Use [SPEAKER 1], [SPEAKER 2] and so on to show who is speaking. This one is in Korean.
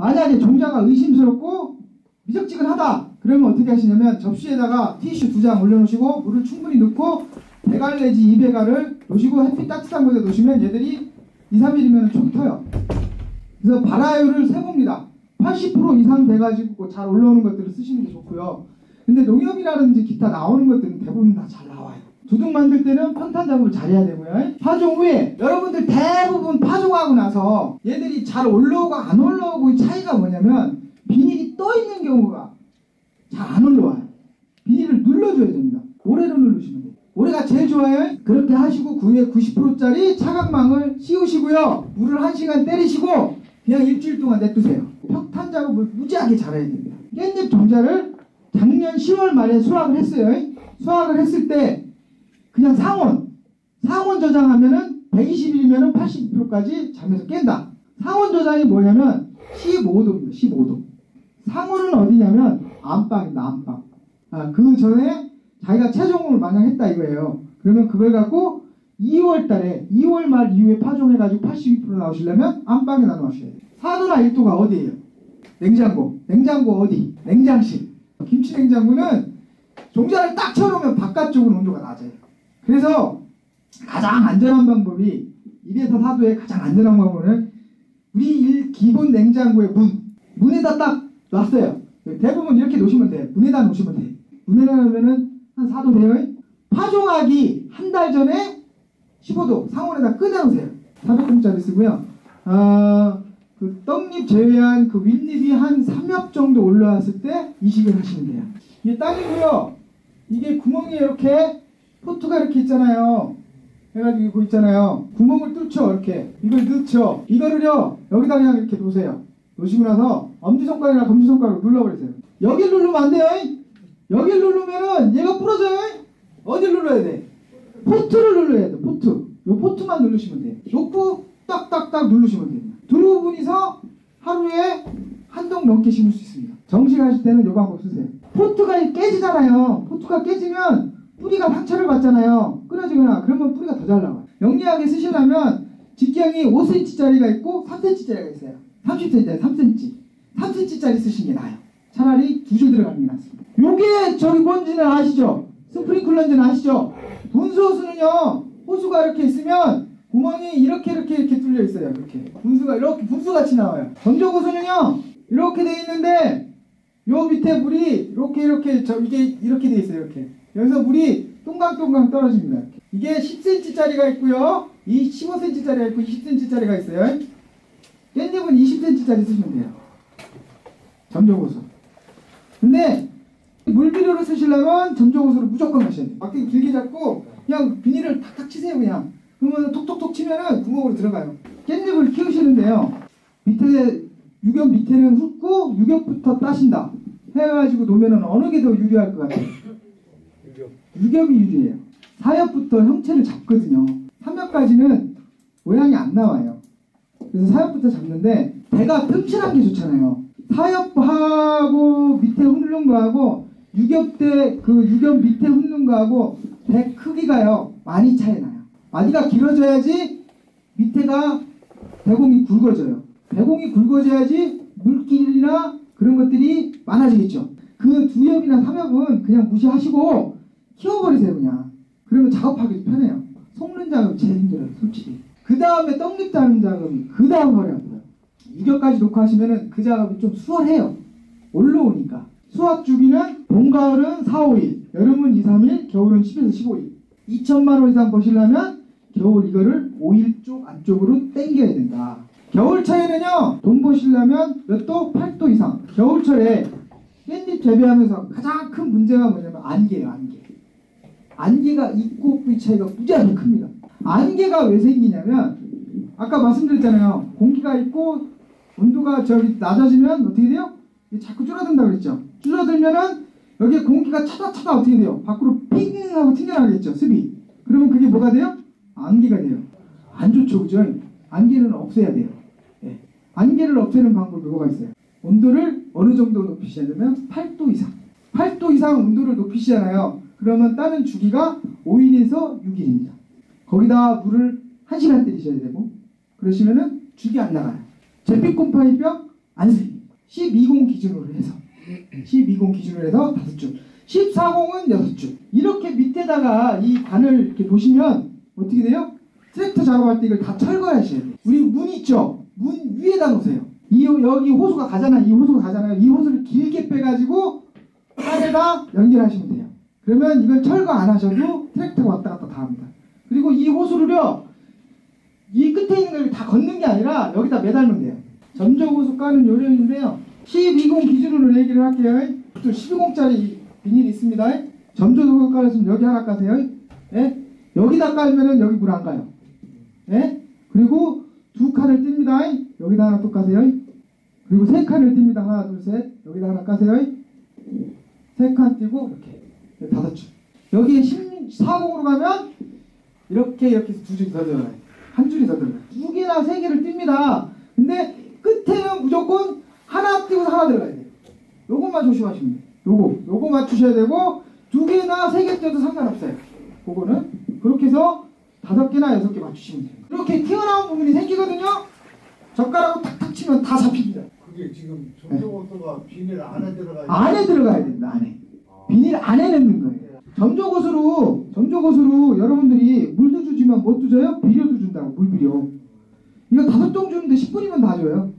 [SPEAKER 1] 만약에 종자가 의심스럽고 미적지근하다 그러면 어떻게 하시냐면 접시에다가 티슈 2장 올려놓으시고 물을 충분히 넣고 100알 내지 200알을 놓으시고 햇빛 따뜻한 곳에 놓으시면 얘들이 2, 3일이면 촉이 터요. 그래서 발화율을 세봅니다. 80% 이상 돼가지고 잘 올라오는 것들을 쓰시는 게 좋고요. 근데 농협이라든지 기타 나오는 것들은 대부분 다 잘 나와요. 두둑 만들 때는 평탄 작업을 잘해야 되고요. 파종 후에 여러분들 대부분 파종하고 나서 얘들이 잘 올라오고 안 올라오고의 차이가 뭐냐면 비닐이 떠 있는 경우가 잘 안 올라와요. 비닐을 눌러줘야 됩니다. 모래로 누르시면 돼요. 모래가 제일 좋아요. 그렇게 하시고 그 위에 90%짜리 차각망을 씌우시고요. 물을 1시간 때리시고 그냥 일주일 동안 냅두세요. 평탄 작업을 무지하게 잘해야 됩니다. 깻잎 종자를 작년 10월 말에 수확을 했어요. 수확을 했을 때 그냥 상온 저장하면은 120일이면은 80%까지 잠에서 깬다. 상온 저장이 뭐냐면 15도입니다. 15도. 상온은 어디냐면 안방입니다. 안방. 그 전에 자기가 체종을 마냥 했다 이거예요. 그러면 그걸 갖고 2월 달에 2월 말 이후에 파종해가지고 82% 나오시려면 안방에 나눠주셔야 돼요. 4도나 1도가 어디예요? 냉장고. 냉장고 어디? 냉장실. 김치 냉장고는 종자를 딱 채워놓으면 바깥쪽은 온도가 낮아요. 그래서 가장 안전한 방법이 1에서 4도의 가장 안전한 방법은 우리 기본 냉장고의 문에다 딱 놨어요. 대부분 이렇게 놓으시면 돼요. 문에다 놓으시면 돼요. 문에다 놓으면은 한 4도 돼요. 파종하기 한 달 전에 15도 상온에다 끄내놓으세요. 400g짜리 쓰고요. 그 떡잎 제외한 그 윗잎이 한 3엽 정도 올라왔을 때 이식을 하시면 돼요. 이게 땅이고요. 이게 구멍이 이렇게 포트가 이렇게 있잖아요. 해가지고 이거 있잖아요. 구멍을 뚫죠. 이렇게 이걸 넣죠. 이거를요 여기다 그냥 이렇게 놓으세요. 놓으시고 나서 엄지손가락이나 검지손가락으로 눌러버리세요. 여길 누르면 안 돼요. 여길 누르면은 얘가 부러져요. 어딜 눌러야 돼? 포트를 눌러야 돼. 포트. 요 포트만 누르시면 돼요. 놓고 딱딱딱 누르시면 돼요. 두 분이서 하루에 한 동 넘게 심을 수 있습니다. 정식하실 때는 요 방법 쓰세요. 포트가 깨지잖아요. 포트가 깨지면 뿌리가 상처를 받잖아요. 끊어지거나 그러면 뿌리가 더 잘 나와요. 영리하게 쓰시려면 직경이 5cm짜리가 있고 3cm짜리가 있어요. 30cm짜리 3cm 3cm짜리 쓰시는 게 나아요. 차라리 2줄 들어가는 게 낫습니다. 요게 저기 뭔지는 아시죠? 스프링클러인지는 아시죠? 분수호수는요 호수가 이렇게 있으면 구멍이 이렇게 뚫려 있어요. 이렇게 분수가 이렇게 분수같이 나와요. 전조호수는요 이렇게 돼 있는데 요 밑에 물이 이게 이렇게 돼 있어요. 이렇게 여기서 물이 똥강똥강 떨어집니다. 이게 10cm짜리가 있고요. 이 15cm짜리가 있고 20cm짜리가 있어요. 깻잎은 20cm짜리 쓰시면 돼요. 점정호수. 근데 물비료를 쓰시려면 점정호수를 무조건 하셔야 돼요. 막대기 길게 잡고 그냥 비닐을 탁탁 치세요. 그냥. 그러면 톡톡톡 치면은 구멍으로 들어가요. 깻잎을 키우시는데요. 밑에 유격 밑에는 훑고 유격부터 따신다. 해가지고 놓으면은 어느 게 더 유리할 것 같아요? 유격이 유리해요. 4엽부터 형체를 잡거든요. 3엽까지는 모양이 안 나와요. 그래서 4엽부터 잡는데 대가 튼실한 게 좋잖아요. 4엽하고 밑에 훑는 거하고 6엽 때 그 6엽 밑에 훑는 거하고 대 크기가요 많이 차이 나요. 마디가 길어져야지 밑에가 배공이 굵어져요. 배공이 굵어져야지 물길이나 그런 것들이 많아지겠죠. 그 2엽이나 3엽은 그냥 무시하시고 키워버리세요. 그냥. 그러면 작업하기도 편해요. 속는 작업이 제일 힘들어요. 솔직히. 그 다음에 떡잎 따는 작업이 그 다음 허리 아파요. 6엽까지 놓고 하시면은 그 작업이 좀 수월해요. 올라오니까. 수확 주기는 봄, 가을은 4, 5일, 여름은 2, 3일, 겨울은 10에서 15일. 2천만 원 이상 버시려면 겨울 이거를 5일 쪽 안쪽으로 당겨야 된다. 겨울철에는요 돈 버시려면 몇 도? 8도 이상. 겨울철에 깻잎 재배하면서 가장 큰 문제가 뭐냐면 안개예요. 안개가 있고 없고의 차이가 무지하게 큽니다. 안개가 왜 생기냐면 아까 말씀드렸잖아요. 공기가 있고 온도가 저기 낮아지면 어떻게 돼요? 자꾸 줄어든다고 그랬죠. 줄어들면은 여기에 공기가 차다 어떻게 돼요? 밖으로 핑 하고 튕겨나가겠죠. 습이. 그러면 그게 뭐가 돼요? 안개가 돼요. 안 좋죠. 그죠? 안개는 없애야 돼요. 네. 안개를 없애는 방법이 뭐가 있어요? 온도를 어느 정도 높이셔야 되면 8도 이상. 8도 이상 온도를 높이시잖아요. 그러면 따는 주기가 5일에서 6일입니다. 거기다 물을 1시간 때리셔야 되고 그러시면은 죽이 안 나가요. 제피콤파이병 안습니다. 12공 기준으로 해서 12공 기준으로 해서 5줄, 14공은 6줄. 이렇게 밑에다가 이 관을 이렇게 놓으시면 어떻게 돼요? 트랙터 작업할 때 이걸 다 철거하셔야 돼요. 우리 문 있죠? 문 위에다 놓으세요. 여기 호수가 가잖아요. 이 호수가 가잖아요. 이 호수를 길게 빼가지고 땅에다 연결하시면 돼요. 그러면 이걸 철거 안 하셔도 트랙터가 왔다 갔다 다 합니다. 그리고 이 호수를요, 이 끝에 있는 걸 다 걷는 게 아니라 여기다 매달면 돼요. 점적호수 까는 요령인데요. 12공 기준으로 얘기를 할게요. 또 12공짜리 비닐이 있습니다. 점적호수 깔았으면 여기 하나 까세요. 예? 여기다 깔면은 여기 물 안 가요. 예? 그리고 2칸을 띱니다. 여기다 하나 또 까세요. 그리고 3칸을 띱니다. 하나, 둘, 셋. 여기다 하나 까세요. 3칸 띄고 이렇게 5줄. 여기에 14공으로 가면 이렇게 해서 2줄이 더 들어가요. 한 줄이 더 들어가요. 2개나 3개를 띱니다. 근데 끝에는 무조건 하나 띄고서 하나 들어가야 돼요. 요것만 조심하시면 돼요. 요거 맞추셔야 되고 2개나 3개 띄어도 상관없어요. 그거는 그렇게 해서 5개나 6개 맞추시면 돼요. 이렇게 튀어나온 부분이 생기거든요. 젓가락으로 탁탁 치면 다 잡힙니다.
[SPEAKER 2] 그게 지금 점적호수가 비닐 안에 들어가야
[SPEAKER 1] 안에 들어가야 됩니다. 안에. 비닐 안에 넣는 거예요. 점적옷으로 여러분들이 물도 주지만 못 주져요? 비료도 준다고, 물비료. 이거 5통 주는데 10분이면 다 줘요.